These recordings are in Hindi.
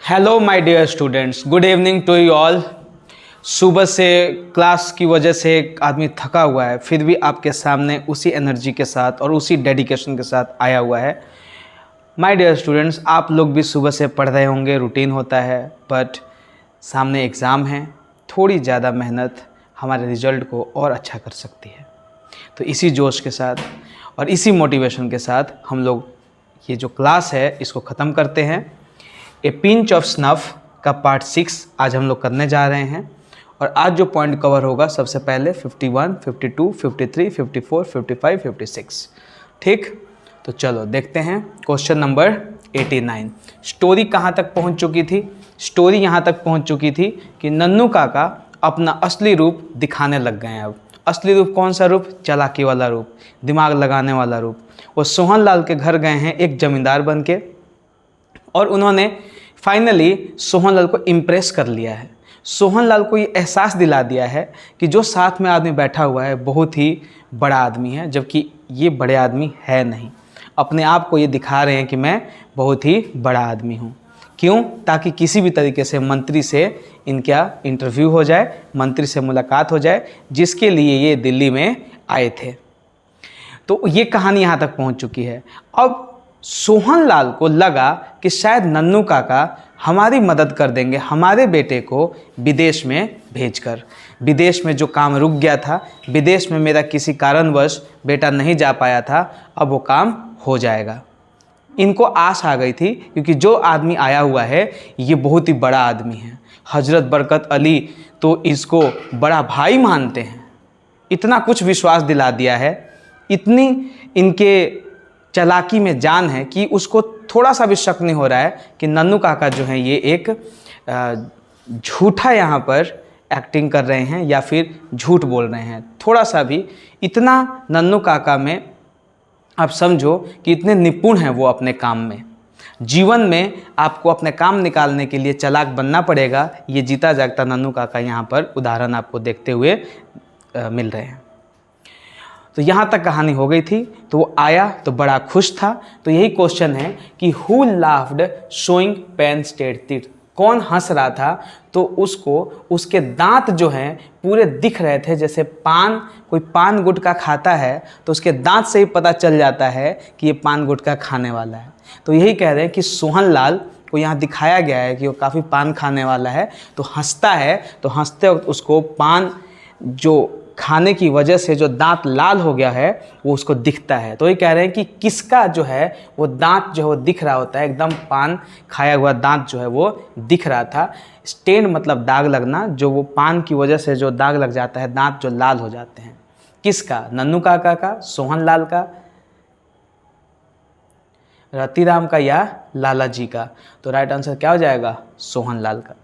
Hello my dear students, good evening to you all. सुबह से क्लास की वजह से आदमी थका हुआ है, फिर भी आपके सामने उसी एनर्जी के साथ और उसी डेडिकेशन के साथ आया हुआ है। माय डियर स्टूडेंट्स, आप लोग भी सुबह से पढ़ रहे होंगे, रूटीन होता है, बट सामने एग्ज़ाम है। थोड़ी ज़्यादा मेहनत हमारे रिजल्ट को और अच्छा कर सकती है। तो इसी जोश के साथ और इसी मोटिवेशन के साथ हम लोग ये जो क्लास है इसको ख़त्म करते हैं। ए पिंच ऑफ स्नफ का पार्ट 6 आज हम लोग करने जा रहे हैं। और आज जो पॉइंट कवर होगा सबसे पहले 51, 52, 53, 54, 55, 56। ठीक, तो चलो देखते हैं क्वेश्चन नंबर 89। स्टोरी कहाँ तक पहुँच चुकी थी? स्टोरी यहाँ तक पहुँच चुकी थी कि नन्नू काका अपना असली रूप दिखाने लग गए हैं। अब असली रूप कौन सा रूप? चालाकी वाला रूप, दिमाग लगाने वाला रूप। वो सोहन लाल के घर गए हैं एक जमींदार बन के, और उन्होंने फाइनली सोहन लाल को इम्प्रेस कर लिया है। सोहन लाल को ये एहसास दिला दिया है कि जो साथ में आदमी बैठा हुआ है बहुत ही बड़ा आदमी है, जबकि ये बड़े आदमी है नहीं। अपने आप को ये दिखा रहे हैं कि मैं बहुत ही बड़ा आदमी हूँ। क्यों? ताकि किसी भी तरीके से मंत्री से इनका इंटरव्यू हो जाए, मंत्री से मुलाकात हो जाए, जिसके लिए ये दिल्ली में आए थे। तो ये कहानी यहाँ तक पहुँच चुकी है। अब सोहन लाल को लगा कि शायद नन्नू काका हमारी मदद कर देंगे, हमारे बेटे को विदेश में भेजकर। विदेश में जो काम रुक गया था, विदेश में मेरा किसी कारणवश बेटा नहीं जा पाया था, अब वो काम हो जाएगा। इनको आस आ गई थी, क्योंकि जो आदमी आया हुआ है ये बहुत ही बड़ा आदमी है। हजरत बरकत अली तो इसको बड़ा भाई मानते हैं। इतना कुछ विश्वास दिला दिया है, इतनी इनके चालाकी में जान है कि उसको थोड़ा सा भी शक नहीं हो रहा है कि नन्नू काका जो हैं ये एक झूठा यहाँ पर एक्टिंग कर रहे हैं या फिर झूठ बोल रहे हैं। थोड़ा सा भी इतना नन्नू काका में आप समझो कि इतने निपुण हैं वो अपने काम में। जीवन में आपको अपने काम निकालने के लिए चालाक बनना पड़ेगा। ये जीता जागता नन्नू काका यहाँ पर उदाहरण आपको देखते हुए मिल रहे हैं। तो यहाँ तक कहानी हो गई थी। तो वो आया तो बड़ा खुश था। तो यही क्वेश्चन है कि who laughed showing pan stained teeth, कौन हंस रहा था? तो उसको उसके दांत जो हैं पूरे दिख रहे थे। जैसे कोई पान गुटखा खाता है तो उसके दांत से ही पता चल जाता है कि ये पान गुटखा खाने वाला है। तो यही कह रहे हैं कि सोहन लाल को यहाँ दिखाया गया है कि वो काफ़ी पान खाने वाला है। तो हंसता है, तो हंसते वक्त उसको पान जो खाने की वजह से जो दांत लाल हो गया है वो उसको दिखता है। तो ये कह रहे हैं कि किसका जो है वो दांत जो है वो दिख रहा होता है, एकदम पान खाया हुआ दांत जो है वो दिख रहा था। स्टेन मतलब दाग लगना, जो वो पान की वजह से जो दाग लग जाता है, दांत जो लाल हो जाते हैं। किसका? नन्नू काका का, सोहन लाल का, रतिराम का या लाला जी का? तो राइट आंसर क्या हो जाएगा? सोहन लाल का।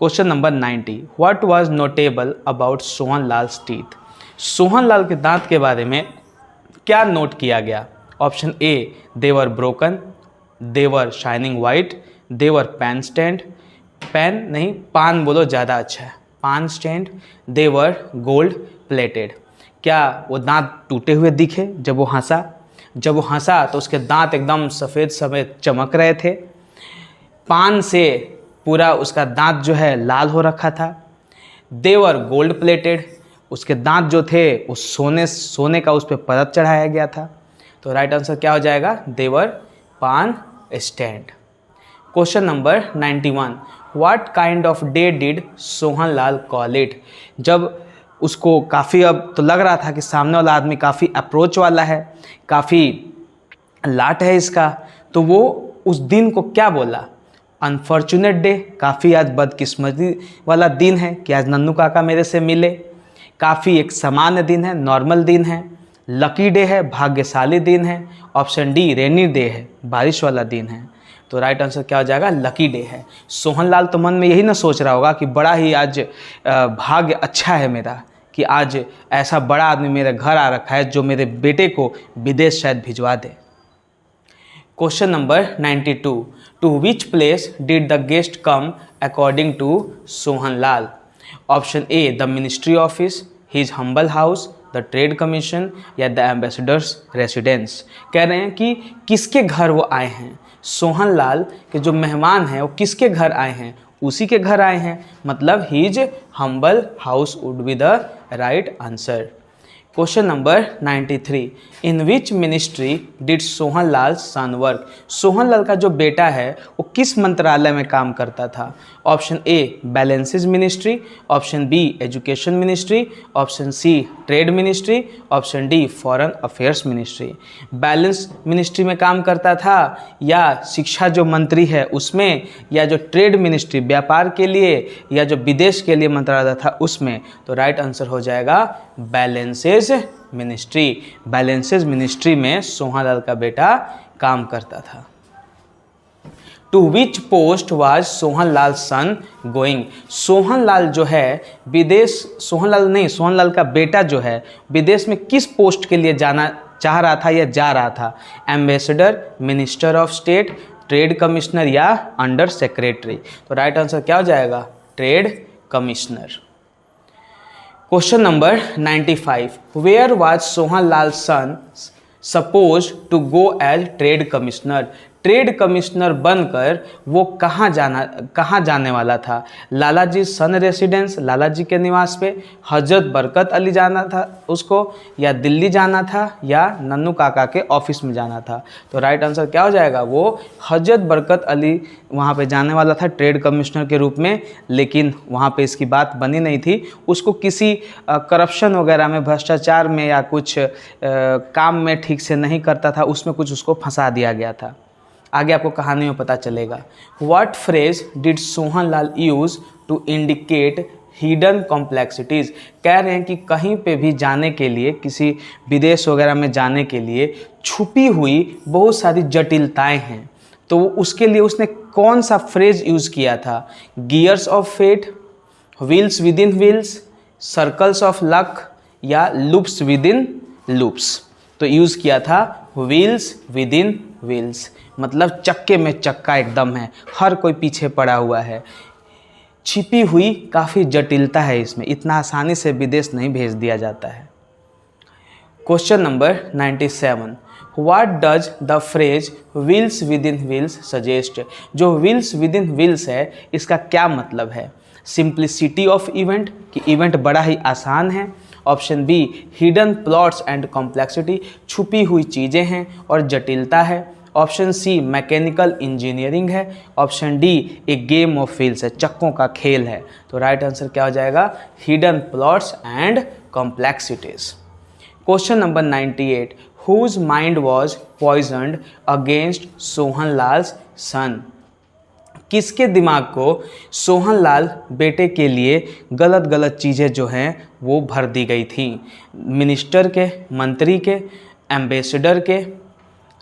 Question number 90, what was notable about Sohan Lal's teeth? Sohan Lal के दांत के बारे में क्या नोट किया गया? Option A, they were broken, they were shining white, they were pan stained, pan नहीं पान बोलो ज़्यादा अच्छा है, पान स्टैंड, देवर गोल्ड प्लेटेड। क्या वो दांत टूटे हुए दिखे जब वो हंसा? जब वो हंसा तो उसके दांत एकदम सफ़ेद सफ़ेद चमक रहे थे। पान से पूरा उसका दांत जो है लाल हो रखा था। देवर गोल्ड प्लेटेड, उसके दांत जो थे वो सोने का उस पर परत चढ़ाया गया था। तो राइट आंसर क्या हो जाएगा? देवर पान stand. Question number 91, what kind of day did Sohan Lal call it? जब उसको काफ़ी अब तो लग रहा था कि सामने वाला आदमी काफ़ी अप्रोच वाला है, काफ़ी लाट है इसका, तो वो उस दिन को क्या बोला? अनफॉर्चुनेट डे, काफ़ी आज बदकिस्मती वाला दिन है कि आज नन्नू काका मेरे से मिले। काफ़ी एक सामान्य दिन है, नॉर्मल दिन है। लकी डे है, भाग्यशाली दिन है। ऑप्शन डी, रेनी डे है, बारिश वाला दिन है। तो राइट आंसर क्या हो जाएगा? लकी डे है। सोहन लाल तो मन में यही ना सोच रहा होगा कि बड़ा ही आज भाग्य अच्छा है मेरा कि आज ऐसा बड़ा आदमी मेरे घर आ रखा है जो मेरे बेटे को विदेश शायद भिजवा दे। Question number 92, to which place did the guest come according to Sohan Lal? Option A, the ministry office, his humble house, the trade commission या द एम्बेसडर्स रेसिडेंस। कह रहे हैं कि किसके घर वो आए हैं, सोहन लाल के जो मेहमान हैं वो किसके घर आए हैं, उसी के घर आए हैं, मतलब his humble house would be the right answer. Question number 93, in which ministry did Sohan Lal son work? Sohan Lal का जो बेटा है वो किस मंत्रालय में काम करता था? Option A balances ministry, option B education ministry, option C trade ministry, option D foreign affairs ministry. Balance ministry में काम करता था, या शिक्षा जो मंत्री है उसमें, या जो ट्रेड मिनिस्ट्री व्यापार के लिए, या जो विदेश के लिए मंत्रालय था उसमें? तो राइट आंसर हो जाएगा बैलेंसेज मिनिस्ट्री। बैलेंसेज मिनिस्ट्री में सोहन लाल का बेटा काम करता था। To which post was Sohan Lal son going? Sohan Lal जो है विदेश, सोहन लाल का बेटा जो है विदेश में किस पोस्ट के लिए जाना चाह रहा था या जा रहा था? Ambassador, minister of state, trade commissioner या अंडर सेक्रेटरी? तो राइट आंसर क्या हो जाएगा? Trade commissioner. Question number 95, where was Sohan Lal सन supposed to go as trade commissioner? Trade commissioner बनकर वो कहाँ जाने वाला था? लालाजी सन रेसिडेंस, लालाजी के निवास पे, हजरत बरकत अली जाना था उसको, या दिल्ली जाना था, या नन्नू काका के ऑफिस में जाना था? तो राइट आंसर क्या हो जाएगा? वो हजरत बरकत अली वहाँ पे जाने वाला था ट्रेड कमिश्नर के रूप में, लेकिन वहाँ पे इसकी बात बनी नहीं थी। उसको किसी करप्शन वगैरह में, भ्रष्टाचार में, या कुछ काम में ठीक से नहीं करता था, उसमें कुछ उसको फंसा दिया गया था। आगे आपको कहानी में पता चलेगा। What phrase did Sohan Lal use to indicate hidden complexities? कह रहे हैं कि कहीं पे भी जाने के लिए, किसी विदेश वगैरह में जाने के लिए छुपी हुई बहुत सारी जटिलताएं हैं, तो उसके लिए उसने कौन सा फ्रेज यूज़ किया था? Gears of fate, wheels within wheels, circles of luck, या लूप्स विद इन लूप्स? तो यूज़ किया था व्हील्स विद इन व्हील्स, मतलब चक्के में चक्का एकदम है, हर कोई पीछे पड़ा हुआ है, छिपी हुई काफ़ी जटिलता है इसमें, इतना आसानी से विदेश नहीं भेज दिया जाता है। Question number 97, what does the phrase wheels within wheels suggest? जो व्हील्स विद इन व्हील्स है इसका क्या मतलब है? सिंप्लिसिटी ऑफ इवेंट, कि इवेंट बड़ा ही आसान है। Option be hidden plots and complexity, छुपी हुई चीज़ें हैं और जटिलता है। ऑप्शन सी मैकेनिकल इंजीनियरिंग है। ऑप्शन डी एक गेम ऑफ व्हील्स है, चक्कों का खेल है। तो राइट आंसर क्या हो जाएगा? Hidden plots and complexities. Question number 98, whose mind was poisoned against Sohan Lal's son? किसके दिमाग को सोहन लाल बेटे के लिए गलत गलत चीज़ें जो हैं वो भर दी गई थी? मिनिस्टर के, मंत्री के, एम्बेसडर के,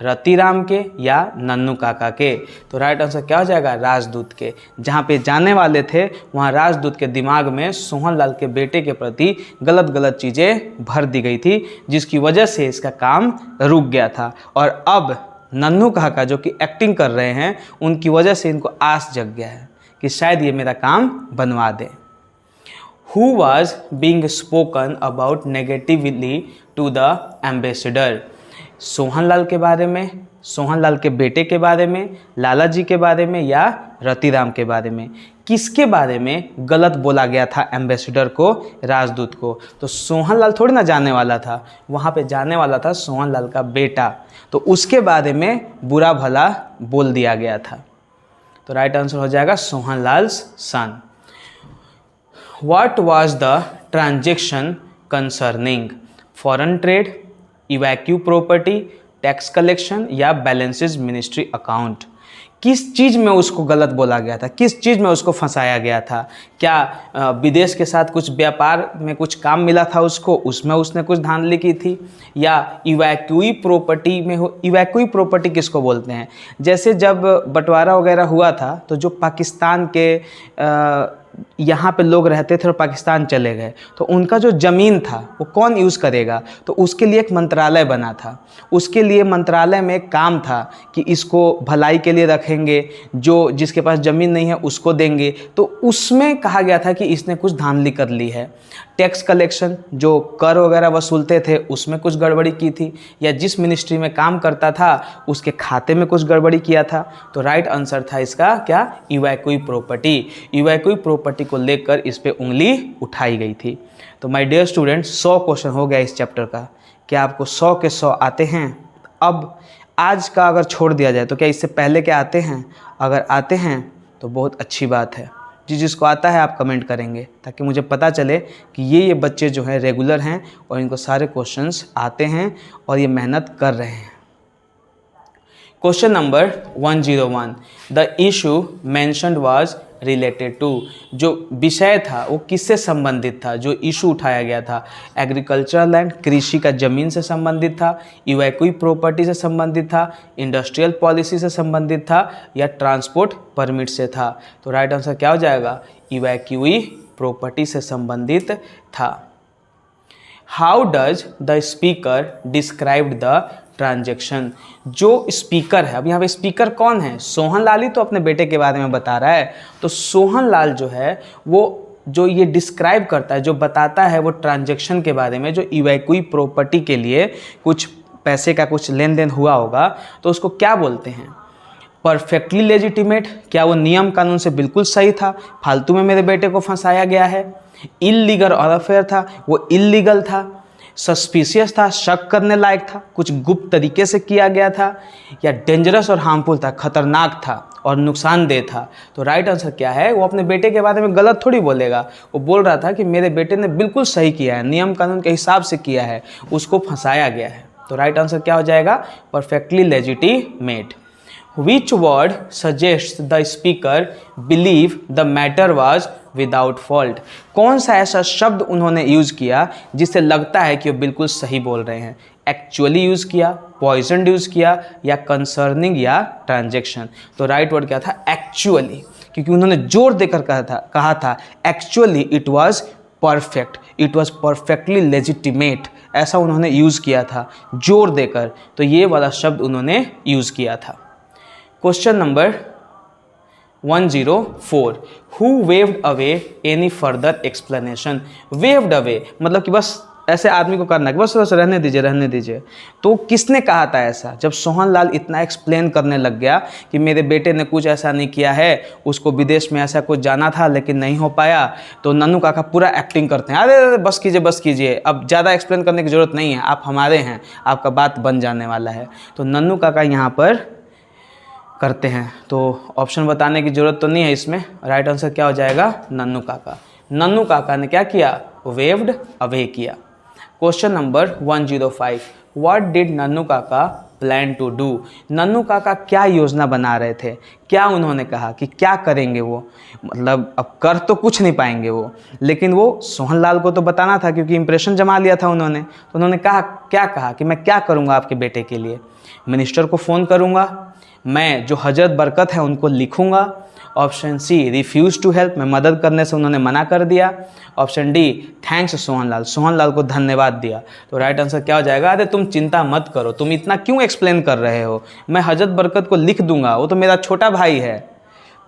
रतिराम के, या नन्नू काका के? तो राइट आंसर क्या हो जाएगा? राजदूत के। जहाँ पे जाने वाले थे वहाँ राजदूत के दिमाग में सोहन लाल के बेटे के प्रति गलत गलत चीज़ें भर दी गई थी, जिसकी वजह से इसका काम रुक गया था। और अब नन्नू काका जो कि एक्टिंग कर रहे हैं, उनकी वजह से इनको आस जग गया है कि शायद ये मेरा काम बनवा दे। Who was being spoken about negatively to the ambassador? Sohan Lal के बारे में, सोहन लाल के बेटे के बारे में, लाला जी के बारे में, या रतिराम के बारे में? किसके बारे में गलत बोला गया था एम्बेसडर को, राजदूत को? तो सोहन लाल थोड़ी ना जाने वाला था, वहाँ पे जाने वाला था सोहन लाल का बेटा, तो उसके बारे में बुरा भला बोल दिया गया था। तो राइट आंसर हो जाएगा Sohan Lal's son. What was the transaction concerning? Foreign trade, evacuee property, tax collection, या बैलेंसेज मिनिस्ट्री अकाउंट? किस चीज़ में उसको गलत बोला गया था, किस चीज़ में उसको फंसाया गया था? क्या विदेश के साथ कुछ व्यापार में कुछ काम मिला था उसको, उसमें उसने कुछ धांधली की थी? या इवैक्यूई प्रॉपर्टी में हो? इवैक्यूई प्रॉपर्टी किसको बोलते हैं? जैसे जब बंटवारा वगैरह हुआ था तो जो पाकिस्तान के यहाँ पे लोग रहते थे और पाकिस्तान चले गए, तो उनका जो ज़मीन था वो कौन यूज़ करेगा? तो उसके लिए एक मंत्रालय बना था। उसके लिए मंत्रालय में एक काम था कि इसको भलाई के लिए रखेंगे, जो जिसके पास ज़मीन नहीं है उसको देंगे। तो उसमें कहा गया था कि इसने कुछ धांधली कर ली है। टैक्स कलेक्शन, जो कर वगैरह वसूलते थे उसमें कुछ गड़बड़ी की थी, या जिस मिनिस्ट्री में काम करता था उसके खाते में कुछ गड़बड़ी किया था। तो राइट आंसर था इसका क्या, इवैक्यूई प्रॉपर्टी। इवैक्यूई प्रॉपर्टी को लेकर इस पे उंगली उठाई गई थी। तो माय डियर स्टूडेंट 100 क्वेश्चन हो गया इस चैप्टर का। क्या आपको 100 के 100 आते हैं? अब आज का अगर छोड़ दिया जाए तो क्या इससे पहले क्या आते हैं? अगर आते हैं तो बहुत अच्छी बात है। जिसको आता है आप कमेंट करेंगे ताकि मुझे पता चले कि ये बच्चे जो हैं रेगुलर हैं और इनको सारे क्वेश्चंस आते हैं और ये मेहनत कर रहे हैं। Question number 101, the issue mentioned was related to, जो विषय था वो किससे संबंधित था? जो इशू उठाया गया था, एग्रीकल्चरल लैंड, कृषि का जमीन से संबंधित था, इवैक्यूई प्रॉपर्टी से संबंधित था, इंडस्ट्रियल पॉलिसी से संबंधित था, या ट्रांसपोर्ट परमिट से था? तो राइट आंसर क्या हो जाएगा, इवैक्यूई प्रॉपर्टी से संबंधित था। How does the speaker describe the transaction, जो स्पीकर है, अब यहाँ पे स्पीकर कौन है? सोहन लाल ही तो अपने बेटे के बारे में बता रहा है। तो सोहन लाल जो है वो जो ये डिस्क्राइब करता है, जो बताता है वो ट्रांजैक्शन के बारे में, जो इवैक्यूई प्रॉपर्टी के लिए कुछ पैसे का कुछ लेन देन हुआ होगा, तो उसको क्या बोलते हैं? परफेक्टली लेजिटिमेट, क्या वो नियम कानून से बिल्कुल सही था, फालतू में मेरे बेटे को फंसाया गया है? इल्लीगल और अफेयर था, वो इल्लीगल था। सस्पिशियस था, शक करने लायक था, कुछ गुप्त तरीके से किया गया था, या डेंजरस और हार्मफुल था, खतरनाक था और नुकसानदेह था? तो राइट आंसर क्या है, वो अपने बेटे के बारे में गलत थोड़ी बोलेगा। वो बोल रहा था कि मेरे बेटे ने बिल्कुल सही किया है, नियम कानून के हिसाब से किया है, उसको फंसाया गया है। तो राइट आंसर क्या हो जाएगा, perfectly legitimate. Which word suggests the speaker believe the matter was without fault? कौन सा ऐसा शब्द उन्होंने यूज़ किया जिससे लगता है कि वो बिल्कुल सही बोल रहे हैं? एक्चुअली यूज़ किया, पॉइजन यूज़ किया, या कंसर्निंग, या ट्रांजेक्शन? तो राइट वर्ड क्या था, एक्चुअली, क्योंकि उन्होंने जोर देकर कहा था actually it was perfect, it was perfectly legitimate, ऐसा उन्होंने यूज़ किया था जोर देकर। तो ये वाला शब्द उन्होंने यूज़ किया था। Question number 104, who waived away any further explanation? Waived away मतलब कि बस ऐसे आदमी को करना कि बस बस रहने दीजिए। तो किसने कहा था ऐसा? जब सोहन लाल इतना एक्सप्लेन करने लग गया कि मेरे बेटे ने कुछ ऐसा नहीं किया है, उसको विदेश में ऐसा कुछ जाना था लेकिन नहीं हो पाया, तो नन्नू काका पूरा एक्टिंग करते हैं, अरे बस कीजिए, अब ज़्यादा एक्सप्लेन करने की ज़रूरत नहीं है, आप हमारे हैं, आपका बात बन जाने वाला है। तो नन्नू काका यहाँ पर करते हैं। तो ऑप्शन बताने की ज़रूरत तो नहीं है इसमें, राइट आंसर क्या हो जाएगा, नन्नू काका। नन्नू काका ने क्या किया, वेव्ड अवे किया। Question number 105, what did Nannu काका प्लान टू डू? नन्नू काका क्या योजना बना रहे थे? क्या उन्होंने कहा कि क्या करेंगे वो? मतलब अब कर तो कुछ नहीं पाएंगे वो, लेकिन वो सोहन लाल को तो बताना था क्योंकि इंप्रेशन जमा लिया था उन्होंने। तो उन्होंने क्या कहा कि मैं क्या करूँगा आपके बेटे के लिए? मिनिस्टर को फ़ोन करूँगा, मैं जो हजरत बरकत है उनको लिखूंगा। Option C, refuse to help, मैं मदद करने से उन्होंने मना कर दिया। Option D, thanks Sohan Lal को धन्यवाद दिया। तो राइट आंसर क्या हो जाएगा, अरे तुम चिंता मत करो, तुम इतना क्यों एक्सप्लेन कर रहे हो, मैं हजरत बरकत को लिख दूंगा, वो तो मेरा छोटा भाई है।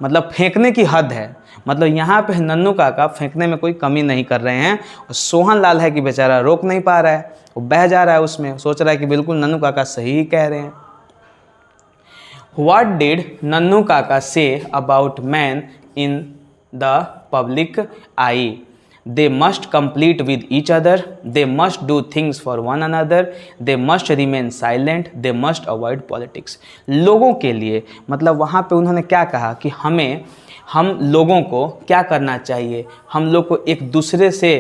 मतलब फेंकने की हद है। मतलब यहाँ पे नन्नू काका फेंकने में कोई कमी नहीं कर रहे हैं, और सोहन लाल है कि बेचारा रोक नहीं पा रहा है, वो बह जा रहा है उसमें, सोच रहा है कि बिल्कुल नन्नू काका सही ही कह रहे हैं। What did Nannu Kaka say about men in the public eye? They must compete with each other. They must do things for one another. They must remain silent. They must avoid politics. लोगों के लिए मतलब वहाँ पे उन्होंने क्या कहा कि हम लोगों को क्या करना चाहिए, हम लोग को एक दूसरे से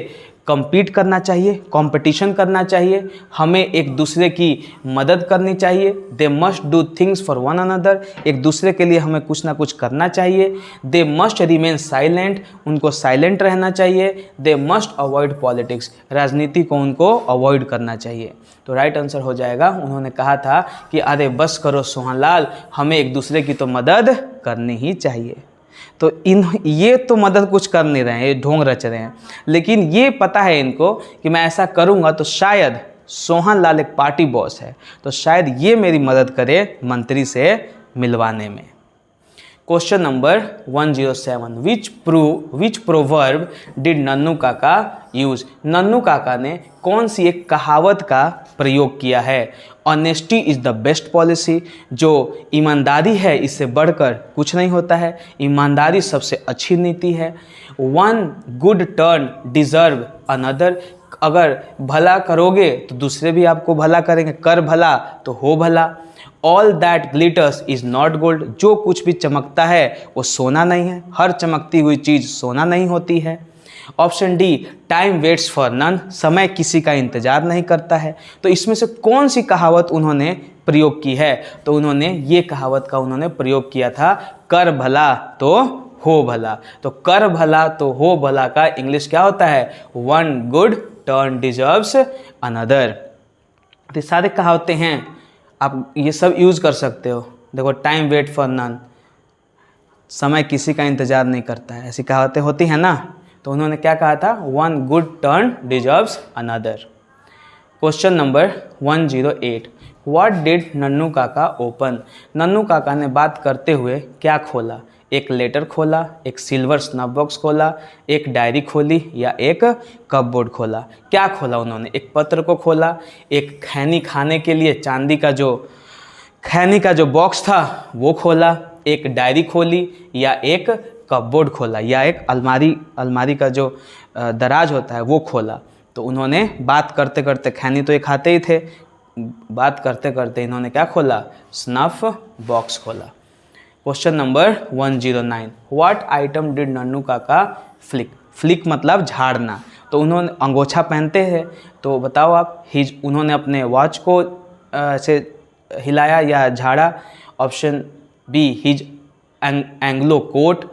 compete करना चाहिए, कंपटीशन करना चाहिए, हमें एक दूसरे की मदद करनी चाहिए। They must do things for one another, एक दूसरे के लिए हमें कुछ ना कुछ करना चाहिए। दे मस्ट रिमेन साइलेंट, उनको साइलेंट रहना चाहिए। दे मस्ट अवॉइड पॉलिटिक्स, राजनीति को उनको अवॉइड करना चाहिए। तो राइट आंसर हो जाएगा, उन्होंने कहा था कि अरे बस करो सोहन लाल, हमें एक दूसरे की तो मदद करनी ही चाहिए। तो ये तो मदद कुछ कर नहीं रहे हैं, ये ढोंग रच रहे हैं, लेकिन ये पता है इनको कि मैं ऐसा करूंगा तो शायद सोहन लाल एक पार्टी बॉस है, तो शायद ये मेरी मदद करे मंत्री से मिलवाने में। Question number 107, which proverb did Nannu Kaka use? Nannu Kaka ने कौन सी एक कहावत का प्रयोग किया है? Honesty is the best policy, जो ईमानदारी है इससे बढ़कर कुछ नहीं होता है, ईमानदारी सबसे अच्छी नीति है। One good turn deserve another, अगर भला करोगे तो दूसरे भी आपको भला करेंगे, कर भला तो हो भला। All that glitters is not gold, जो कुछ भी चमकता है वो सोना नहीं है, हर चमकती हुई चीज़ सोना नहीं होती है। Option D, time waits for none, समय किसी का इंतजार नहीं करता है। तो इसमें से कौन सी कहावत उन्होंने प्रयोग की है? तो उन्होंने ये कहावत का उन्होंने प्रयोग किया था, कर भला तो हो भला। तो कर भला तो हो भला का इंग्लिश क्या होता है? One good turn deserves another. तो सारे कहावतें हैं, आप ये सब यूज़ कर सकते हो। देखो, टाइम वेट फॉर नन, समय किसी का इंतजार नहीं करता है, ऐसी कहावतें होती हैं ना। तो उन्होंने क्या कहा था? One good turn deserves another. Question number 108, what did Nannu Kaka open? Nannu Kaka ने बात करते हुए क्या खोला? एक लेटर खोला, एक सिल्वर स्नफ बॉक्स खोला, एक डायरी खोली या एक कपबोर्ड खोला? क्या खोला उन्होंने? एक पत्र को खोला, एक खैनी खाने के लिए चांदी का जो खैनी का जो बॉक्स था वो खोला, एक डायरी खोली या एक कपबोर्ड खोला या एक अलमारी का जो दराज होता है वो खोला। तो उन्होंने बात करते करते, खैनी तो ये खाते ही थे, बात करते करते इन्होंने क्या खोला? स्नफ बॉक्स खोला। Question number 109, what item did Nannu Kaka flick? Flick मतलब झाड़ना। तो उन्होंने अंगोछा पहनते हैं, तो बताओ आप, उन्होंने अपने वॉच को ऐसे हिलाया या झाड़ा? Option B, his Anglo coat.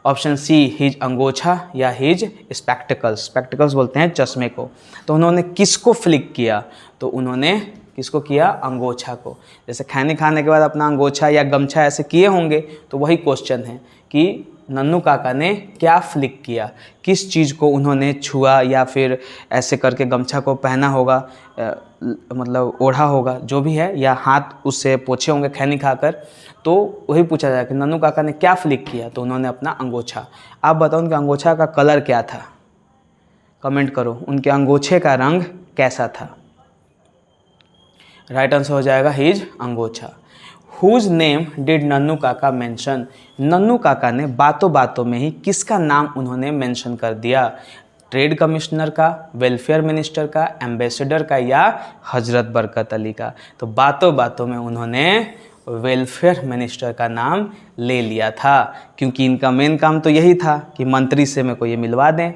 Option C, his angocha या हिज स्पेक्टिकल्स। स्पेक्टिकल्स बोलते हैं चश्मे को। तो उन्होंने किसको फ्लिक किया? तो उन्होंने किसको किया? अंगोछा को। जैसे खैनी खाने के बाद अपना अंगोछा या गमछा ऐसे किए होंगे, तो वही क्वेश्चन है कि नन्नू काका ने क्या फ्लिक किया, किस चीज़ को उन्होंने छुआ या फिर ऐसे करके गमछा को पहना होगा, मतलब ओढ़ा होगा, जो भी है, या हाथ उससे पोछे होंगे खैनी खाकर। तो वही पूछा जाए कि नन्नू काका ने क्या फ्लिक किया? तो उन्होंने अपना अंगोछा। आप बताओ उनके अंगोछा का कलर क्या था? कमेंट करो, उनके अंगोछे का रंग कैसा था? राइट आंसर हो जाएगा his अंगोछा। Whose name did Nannu काका मेंशन? नन्नू काका ने बातों बातों में ही किसका नाम उन्होंने मेंशन कर दिया? ट्रेड कमिश्नर का, वेलफेयर मिनिस्टर का, एम्बेसडर का या हजरत बरकत अली का? तो बातों बातों में उन्होंने वेलफेयर मिनिस्टर का नाम ले लिया था, क्योंकि इनका मेन काम तो यही था कि मंत्री से मेरे को ये मिलवा दें।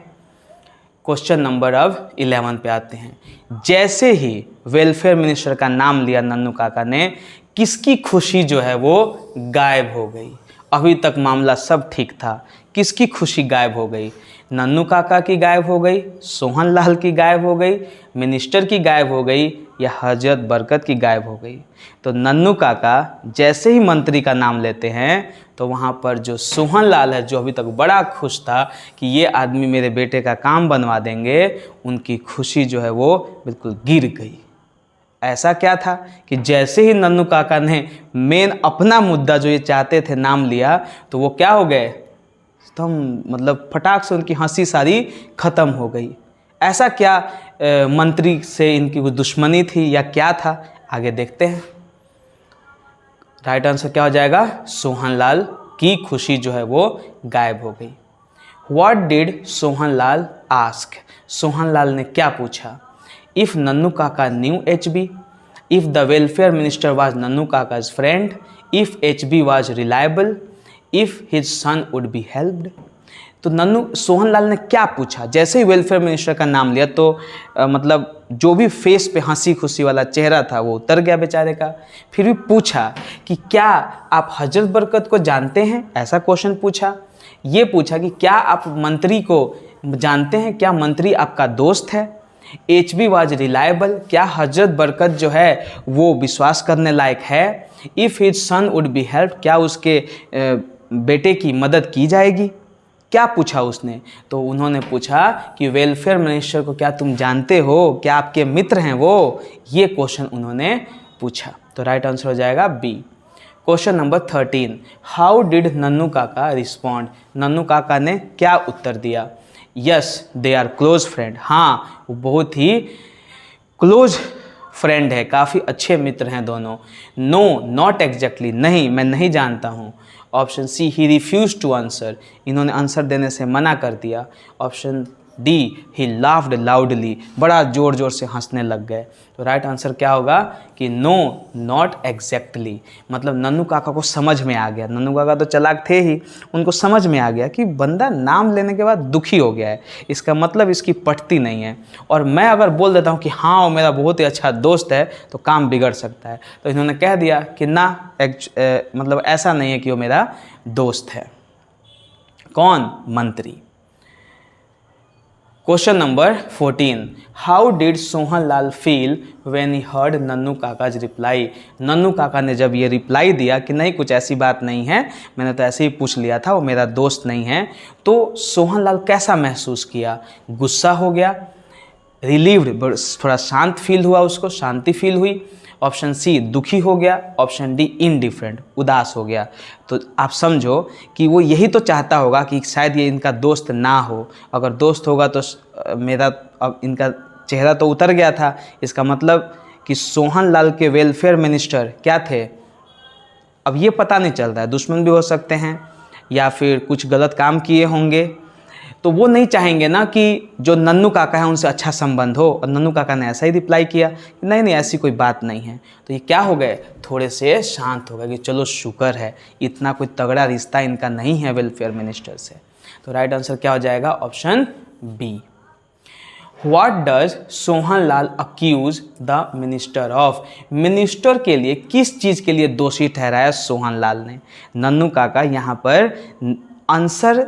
क्वेश्चन नंबर अब 11 पे आते हैं। जैसे ही वेलफेयर मिनिस्टर का नाम लिया नन्नू काका ने, किसकी खुशी जो है वो गायब हो गई? अभी तक मामला सब ठीक था, किसकी खुशी गायब हो गई? नन्नू काका की गायब हो गई, सोहन लाल की गायब हो गई, मिनिस्टर की गायब हो गई या हजरत बरकत की गायब हो गई? तो नन्नू काका जैसे ही मंत्री का नाम लेते हैं तो वहाँ पर जो सोहन लाल है, जो अभी तक बड़ा खुश था कि ये आदमी मेरे बेटे का काम बनवा देंगे, उनकी खुशी जो है वो बिल्कुल गिर गई। ऐसा क्या था कि जैसे ही नन्नू काका ने मेन अपना मुद्दा जो ये चाहते थे नाम लिया, तो वो क्या हो गए? मतलब फटाक से उनकी हंसी सारी खत्म हो गई। ऐसा क्या मंत्री से इनकी कोई दुश्मनी थी या क्या था? आगे देखते हैं। राइट आंसर क्या हो जाएगा? सोहन लाल की खुशी जो है वो गायब हो गई। What did Sohan Lal ask? Sohan Lal ने क्या पूछा? If Nannu Kaka knew HB, if the welfare minister was Nannu Kaka's friend, if HB was reliable, if his son would be helped. तो सोहन लाल ने क्या पूछा? जैसे ही वेलफेयर मिनिस्टर का नाम लिया तो मतलब जो भी फेस पे हंसी खुशी वाला चेहरा था वो उतर गया बेचारे का। फिर भी पूछा कि क्या आप हजरत बरकत को जानते हैं? ऐसा क्वेश्चन पूछा। ये पूछा कि क्या आप मंत्री को जानते हैं? क्या मंत्री आपका दोस्त है? HB वाज रिलायबल, क्या हजरत बरकत जो है वो विश्वास करने लायक है? If his son would B help, क्या उसके बेटे की मदद की जाएगी? क्या पूछा उसने? तो उन्होंने पूछा कि वेलफेयर मिनिस्टर को क्या तुम जानते हो? क्या आपके मित्र हैं वो? ये क्वेश्चन उन्होंने पूछा। तो राइट आंसर हो जाएगा B. Question number 13, how did Nannu Kaka respond? Nannu Kaka ने क्या उत्तर दिया? Yes they are close friend, हाँ वो बहुत ही क्लोज फ्रेंड है, काफ़ी अच्छे मित्र हैं दोनों। नो नॉट एग्जैक्टली, नहीं मैं नहीं जानता हूँ। Option C, he refuse to answer, इन्होंने आंसर देने से मना कर दिया। Option D, he laughed loudly, बड़ा ज़ोर ज़ोर से हंसने लग गए। तो राइट आंसर क्या होगा कि नो नॉट एग्जैक्टली, मतलब नन्नू काका को समझ में आ गया, नन्नू काका तो चालाक थे ही, उनको समझ में आ गया कि बंदा नाम लेने के बाद दुखी हो गया है, इसका मतलब इसकी पटती नहीं है, और मैं अगर बोल देता हूँ कि हाँ वो मेरा बहुत ही अच्छा दोस्त है तो काम बिगड़ सकता है। तो इन्होंने कह दिया कि ना मतलब ऐसा नहीं है कि वो मेरा दोस्त है। कौन? मंत्री। Question number 14, how did Sohan Lal feel when he heard Nannu Kaka's reply? Nannu Kaka ने जब ये रिप्लाई दिया कि नहीं कुछ ऐसी बात नहीं है, मैंने तो ऐसे ही पूछ लिया था, वो मेरा दोस्त नहीं है, तो सोहन लाल कैसा महसूस किया? गुस्सा हो गया, रिलीव्ड, थोड़ा शांत फील हुआ, उसको शांति फील हुई। ऑप्शन सी, दुखी हो गया। ऑप्शन डी, इनडिफरेंट, उदास हो गया। तो आप समझो कि वो यही तो चाहता होगा कि शायद ये इनका दोस्त ना हो, अगर दोस्त होगा तो मेरा अब इनका चेहरा तो उतर गया था, इसका मतलब कि सोहन लाल के वेलफेयर मिनिस्टर क्या थे, अब ये पता नहीं चल रहा है, दुश्मन भी हो सकते हैं या फिर कुछ गलत काम किए होंगे, तो वो नहीं चाहेंगे ना कि जो नन्नू काका है उनसे अच्छा संबंध हो, और नन्नू काका ने ऐसा ही रिप्लाई किया कि नहीं नहीं ऐसी कोई बात नहीं है। तो ये क्या हो गए, थोड़े से शांत हो गए कि चलो शुक्र है, इतना कोई तगड़ा रिश्ता इनका नहीं है वेलफेयर मिनिस्टर से। तो राइट आंसर क्या हो जाएगा? Option B. What does Sohan Lal accuse the minister of? Minister के लिए किस चीज़ के लिए दोषी ठहराया सोहन लाल ने? नन्नू काका यहाँ पर आंसर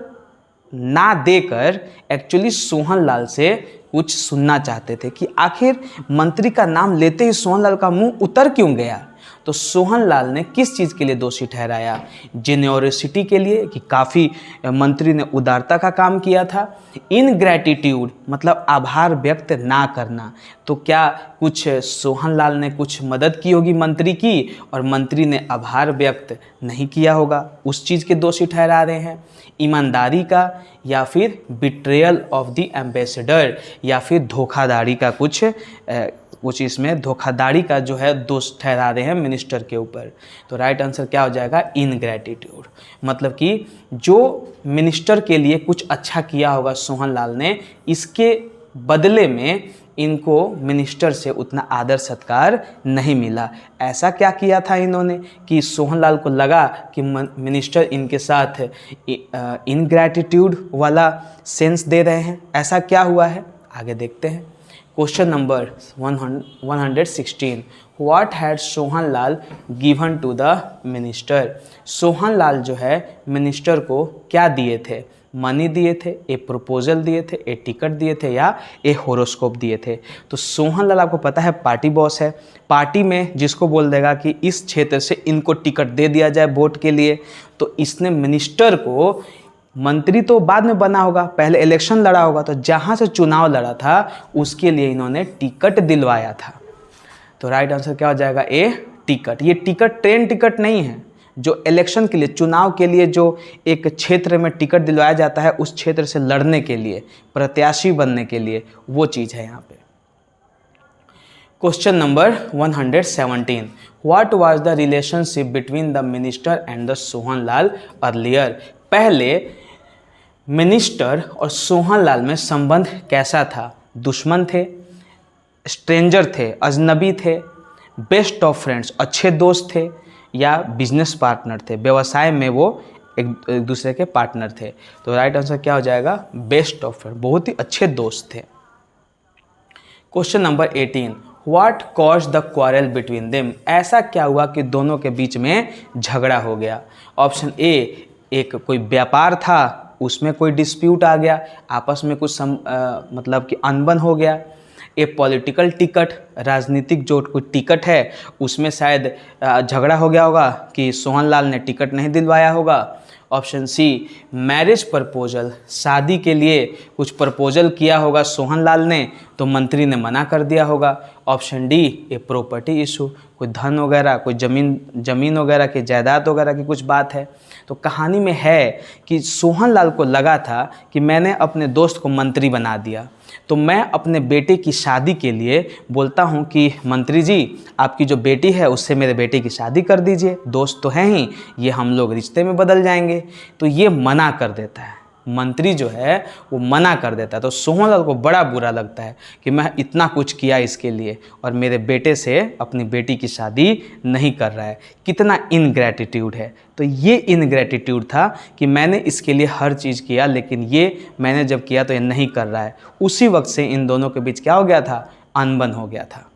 ना देकर एक्चुअली सोहन लाल से कुछ सुनना चाहते थे कि आखिर मंत्री का नाम लेते ही सोहन लाल का मुंह उतर क्यों गया। तो सोहन लाल ने किस चीज़ के लिए दोषी ठहराया? जेन्योरिसिटी के लिए कि काफ़ी मंत्री ने उदारता का काम किया था। इनग्रैटिट्यूड मतलब आभार व्यक्त ना करना, तो क्या कुछ सोहन लाल ने कुछ मदद की होगी मंत्री की और मंत्री ने आभार व्यक्त नहीं किया होगा, उस चीज़ के दोषी ठहरा रहे हैं। ईमानदारी का, या फिर बिट्रेयल ऑफ द एम्बेसडर, या फिर धोखाधड़ी का कुछ इसमें धोखाधड़ी का जो है दोष ठहरा रहे हैं मिनिस्टर के ऊपर। तो राइट आंसर क्या हो जाएगा? इनग्रैटिट्यूड, मतलब कि जो मिनिस्टर के लिए कुछ अच्छा किया होगा सोहन लाल ने, इसके बदले में इनको मिनिस्टर से उतना आदर सत्कार नहीं मिला। ऐसा क्या किया था इन्होंने कि सोहन लाल को लगा कि मिनिस्टर इनके साथ इनग्रैटिट्यूड वाला सेंस दे रहे हैं? ऐसा क्या हुआ है, आगे देखते हैं। Question number 116, what had Sohan Lal given to the minister? Sohan Lal जो है मिनिस्टर को क्या दिए थे? मनी दिए थे, ए प्रपोजल दिए थे, ए टिकट दिए थे, या ए होरोस्कोप दिए थे? तो सोहन लाल आपको पता है पार्टी बॉस है, पार्टी में जिसको बोल देगा कि इस क्षेत्र से इनको टिकट दे दिया जाए वोट के लिए, तो इसने मिनिस्टर को, मंत्री तो बाद में बना होगा, पहले इलेक्शन लड़ा होगा, तो जहाँ से चुनाव लड़ा था उसके लिए इन्होंने टिकट दिलवाया था। तो राइट आंसर क्या हो जाएगा? ए टिकट। ये टिकट ट्रेन टिकट नहीं है, जो इलेक्शन के लिए, चुनाव के लिए जो एक क्षेत्र में टिकट दिलवाया जाता है उस क्षेत्र से लड़ने के लिए, प्रत्याशी बनने के लिए, वो चीज़ है यहाँ पे। Question number 117, what was the relationship between the minister and the Sohan Lal earlier? पहले मिनिस्टर और सोहन लाल में संबंध कैसा था? दुश्मन थे, स्ट्रेंजर थे, अजनबी थे, बेस्ट ऑफ फ्रेंड्स अच्छे दोस्त थे, या बिजनेस पार्टनर थे, व्यवसाय में वो एक दूसरे के पार्टनर थे? तो राइट आंसर क्या हो जाएगा? बेस्ट ऑफ फ्रेंड, बहुत ही अच्छे दोस्त थे। Question number 18, what cause the quarrel between them? ऐसा क्या हुआ कि दोनों के बीच में झगड़ा हो गया? ऑप्शन ए, एक कोई व्यापार था उसमें कोई डिस्प्यूट आ गया, आपस में कुछ मतलब कि अनबन हो गया। ए पॉलिटिकल टिकट, राजनीतिक जो कोई टिकट है उसमें शायद झगड़ा हो गया होगा कि सोहन लाल ने टिकट नहीं दिलवाया होगा। ऑप्शन सी मैरिज प्रपोजल, शादी के लिए कुछ प्रपोजल किया होगा सोहनलाल ने तो मंत्री ने मना कर दिया होगा। Option D a property issue, कोई धन वगैरह, कोई जमीन वगैरह की, जायदाद वगैरह की कुछ बात है। तो कहानी में है कि सोहनलाल को लगा था कि मैंने अपने दोस्त को मंत्री बना दिया, तो मैं अपने बेटे की शादी के लिए बोलता हूं कि मंत्री जी आपकी जो बेटी है उससे मेरे बेटे की शादी कर दीजिए, दोस्त तो हैं ही, ये हम लोग रिश्ते में बदल जाएंगे। तो ये मना कर देता है, मंत्री जो है वो मना कर देता है। तो सोहनलाल को बड़ा बुरा लगता है कि मैं इतना कुछ किया इसके लिए और मेरे बेटे से अपनी बेटी की शादी नहीं कर रहा है, कितना इनग्रैटिट्यूड है। तो ये इनग्रैटिट्यूड था कि मैंने इसके लिए हर चीज़ किया लेकिन ये मैंने जब किया तो ये नहीं कर रहा है। उसी वक्त से इन दोनों के बीच क्या हो गया था, अनबन हो गया था।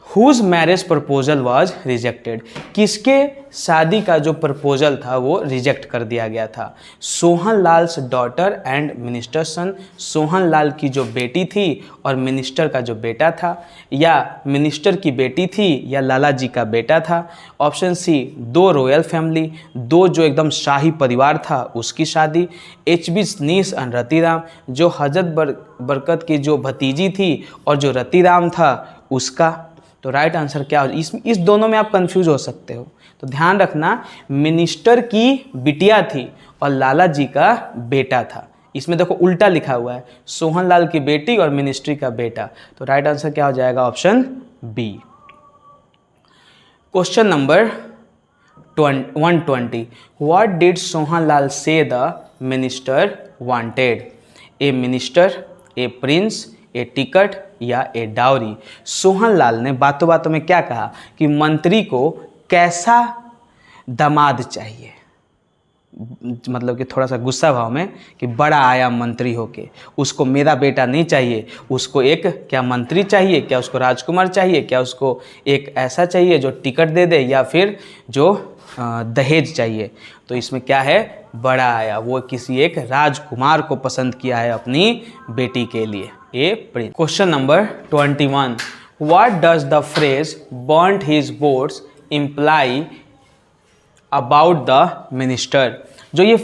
Whose marriage proposal was rejected? किसके शादी का जो प्रपोजल था वो रिजेक्ट कर दिया गया था? सोहनलाल्स डॉटर एंड मिनिस्टर सन, सोहनलाल की जो बेटी थी और मिनिस्टर का जो बेटा था, या मिनिस्टर की बेटी थी या लाला जी का बेटा था। ऑप्शन सी दो रॉयल फैमिली, दो जो एकदम शाही परिवार था उसकी शादी। HB स्नीस एंड रतिराम, जो हजरत बरकत की जो भतीजी थी और जो रतिराम था उसका। तो राइट आंसर क्या हो, इस दोनों में आप कंफ्यूज हो सकते हो। तो ध्यान रखना, मिनिस्टर की बिटिया थी और लाला जी का बेटा था। इसमें देखो उल्टा लिखा हुआ है, सोहनलाल की बेटी और मिनिस्ट्री का बेटा। तो राइट आंसर क्या हो जाएगा, option B. Question number 120, what did Sohanlal say the minister wanted? A minister, a prince, a ticket या ए डाउरी? सोहनलाल ने बातों बातों में क्या कहा कि मंत्री को कैसा दामाद चाहिए, मतलब कि थोड़ा सा गुस्सा भाव में कि बड़ा आया मंत्री होके, उसको मेरा बेटा नहीं चाहिए, उसको एक क्या मंत्री चाहिए, क्या उसको राजकुमार चाहिए, क्या उसको एक ऐसा चाहिए जो टिकट दे दे, या फिर जो दहेज चाहिए। तो इसमें क्या है, बड़ा आया, वो किसी एक राजकुमार को पसंद किया है अपनी बेटी के लिए, a prince. Question number 21, what does the phrase burned his boats imply about the minister? जो ये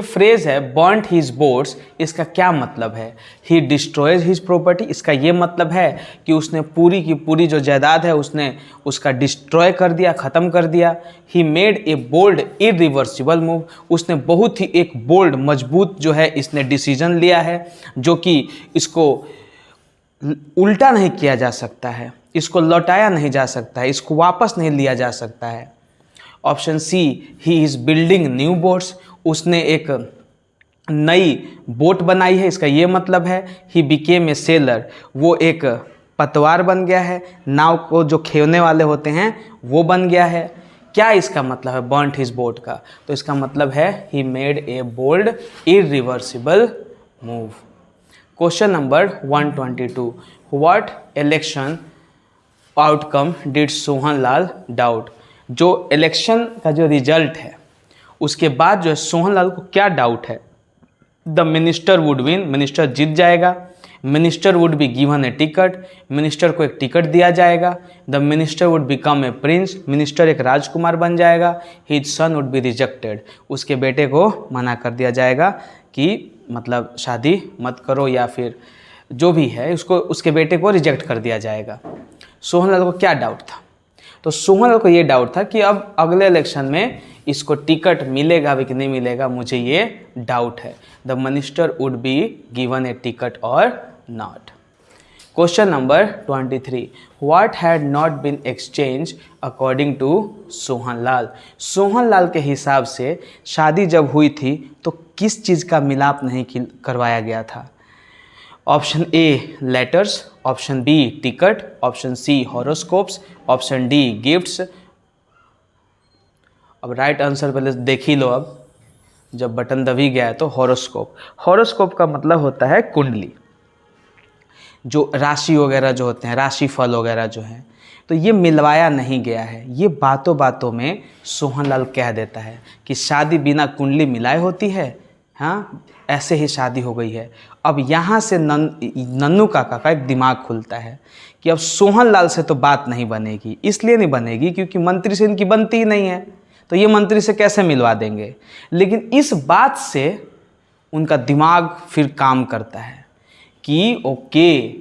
फ्रेज है बर्न्ड हिज बोट्स, इसका क्या मतलब है? ही डिस्ट्रॉयज हिज प्रॉपर्टी, इसका ये मतलब है कि उसने पूरी की पूरी जो जायदाद है उसने उसका डिस्ट्रॉय कर दिया, ख़त्म कर दिया। He made a bold irreversible move, उसने बहुत ही एक बोल्ड मजबूत जो है इसने डिसीजन लिया है जो कि इसको उल्टा नहीं किया जा सकता है, इसको लौटाया नहीं जा सकता है, इसको वापस नहीं लिया जा सकता है। Option C he is building new boats, उसने एक नई बोट बनाई है, इसका ये मतलब है। ही बिकेम ए सेलर, वो एक पतवार बन गया है, नाव को जो खेवने वाले होते हैं वो बन गया है। क्या इसका मतलब है बर्न्ट हिज बोट का? तो इसका मतलब है he made a bold irreversible move. Question number 122, what election outcome did Sohanlal doubt? जो इलेक्शन का जो रिजल्ट है उसके बाद जो है सोहनलाल को क्या डाउट है? The minister would win, minister जीत जाएगा। Minister would be given a ticket, minister को एक टिकट दिया जाएगा। The minister would become a prince, minister एक राजकुमार बन जाएगा। His son would be rejected, उसके बेटे को मना कर दिया जाएगा कि मतलब शादी मत करो, या फिर जो भी है उसको, उसके बेटे को रिजेक्ट कर दिया जाएगा। सोहनलाल को क्या डाउट था? तो सोहनलाल को ये डाउट था कि अब अगले इलेक्शन में इसको टिकट मिलेगा भी कि नहीं मिलेगा, मुझे ये डाउट है। The minister would be given a ticket or not. Question number 23, what had not been exchange according to Sohanlal? Sohanlal के हिसाब से शादी जब हुई थी तो किस चीज़ का मिलाप नहीं करवाया गया था? Option A letters, option B ticket, option C horoscopes, option D gifts. अब राइट आंसर पहले देख ही लो, अब जब बटन दबी गया है तो हॉरोस्कोप। हॉरोस्कोप का मतलब होता है कुंडली, जो राशि वगैरह जो होते हैं, राशि फल वगैरह जो हैं। तो ये मिलवाया नहीं गया है, ये बातों बातों में सोहनलाल कह देता है कि शादी बिना कुंडली मिलाए होती है हाँ, ऐसे ही शादी हो गई है। अब यहाँ से नन्नू काका का एक दिमाग खुलता है कि अब सोहन लाल से तो बात नहीं बनेगी। इसलिए नहीं बनेगी क्योंकि मंत्री से इनकी बनती ही नहीं है, तो ये मंत्री से कैसे मिलवा देंगे। लेकिन इस बात से उनका दिमाग फिर काम करता है कि ओके,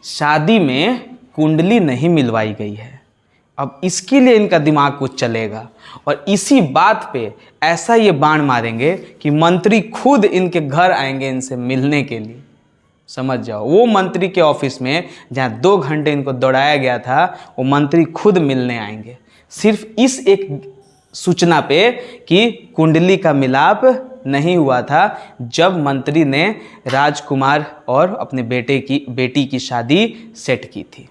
शादी में कुंडली नहीं मिलवाई गई है, अब इसके लिए इनका दिमाग कुछ चलेगा। और इसी बात पे ऐसा ये बाण मारेंगे कि मंत्री खुद इनके घर आएंगे इनसे मिलने के लिए। समझ जाओ, वो मंत्री के ऑफिस में जहाँ 2 घंटे इनको दौड़ाया गया था, वो मंत्री खुद मिलने आएंगे सिर्फ इस एक सूचना पे कि कुंडली का मिलाप नहीं हुआ था जब मंत्री ने राजकुमार और अपने बेटी की शादी सेट की थी।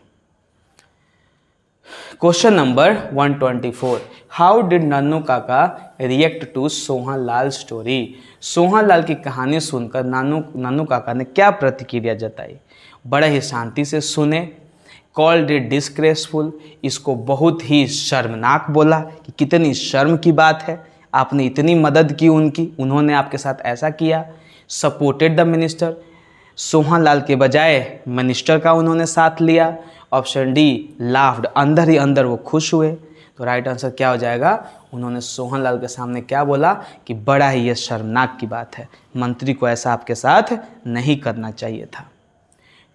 Question number 124, how did Nannu Kaka react to Sohan Lal story. Sohan Lal की कहानी सुनकर नन्नू काका ने क्या प्रतिक्रिया जताई। बड़े ही शांति से सुने, कॉल्ड इट डिस्ग्रेसफुल, इसको बहुत ही शर्मनाक बोला कि कितनी शर्म की बात है, आपने इतनी मदद की उनकी, उन्होंने आपके साथ ऐसा किया। Supported the minister, Sohan Lal के बजाय मिनिस्टर का उन्होंने साथ लिया। ऑप्शन डी, लाफ्ड, अंदर ही अंदर वो खुश हुए। तो राइट आंसर क्या हो जाएगा, उन्होंने सोहन लाल के सामने क्या बोला कि बड़ा ही ये शर्मनाक की बात है, मंत्री को ऐसा आपके साथ नहीं करना चाहिए था।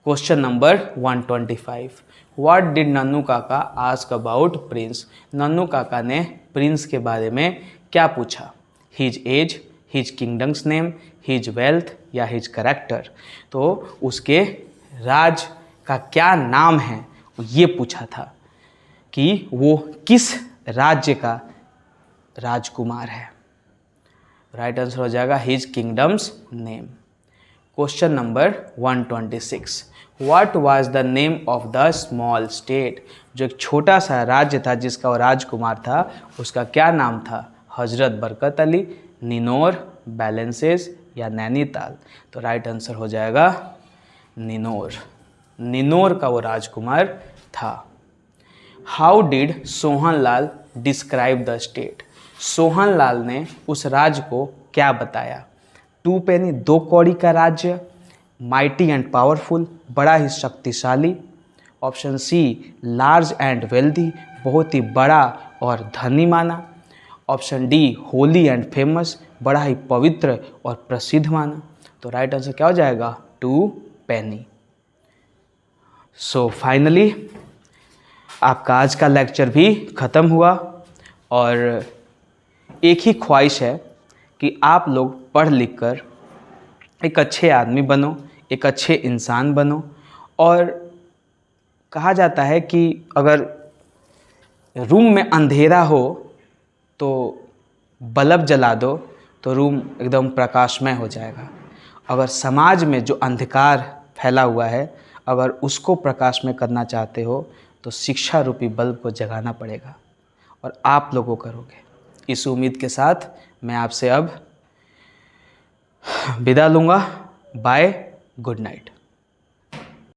Question number 125, what did Nannu काका ask about Prince. Nannu Kaka ने प्रिंस के बारे में क्या पूछा। His age, his kingdoms name, his wealth या हिज करेक्टर। तो उसके राज का क्या नाम है ये पूछा था कि वो किस राज्य का राजकुमार है। राइट आंसर हो जाएगा his kingdoms name. Question number 126, what was the name of the small state. जो एक छोटा सा राज्य था जिसका वो राजकुमार था, उसका क्या नाम था। हजरत बरकत अली, निनोर, बैलेंसेस या नैनीताल। तो राइट आंसर हो जाएगा निनोर। निनोर का वो राजकुमार था। How did Sohan Lal describe the state. Sohan Lal ने उस राज्य को क्या बताया। 2 पेनी, 2 कौड़ी का राज्य। माइटी एंड पावरफुल, बड़ा ही शक्तिशाली। Option C, large and wealthy, बहुत ही बड़ा और धनी माना। Option D, holy and famous, बड़ा ही पवित्र और प्रसिद्ध माना। तो राइट आंसर क्या हो जाएगा, 2 पेनी। सो फाइनली आपका आज का लेक्चर भी ख़त्म हुआ और एक ही ख्वाहिश है कि आप लोग पढ़ लिख कर एक अच्छे आदमी बनो, एक अच्छे इंसान बनो। और कहा जाता है कि अगर रूम में अंधेरा हो तो बल्ब जला दो तो रूम एकदम प्रकाशमय हो जाएगा। अगर समाज में जो अंधकार फैला हुआ है, अगर उसको प्रकाशमय करना चाहते हो तो शिक्षा रूपी बल्ब को जगाना पड़ेगा और आप लोगों करोगे। इस उम्मीद के साथ मैं आपसे अब विदा लूँगा। Bye, good night.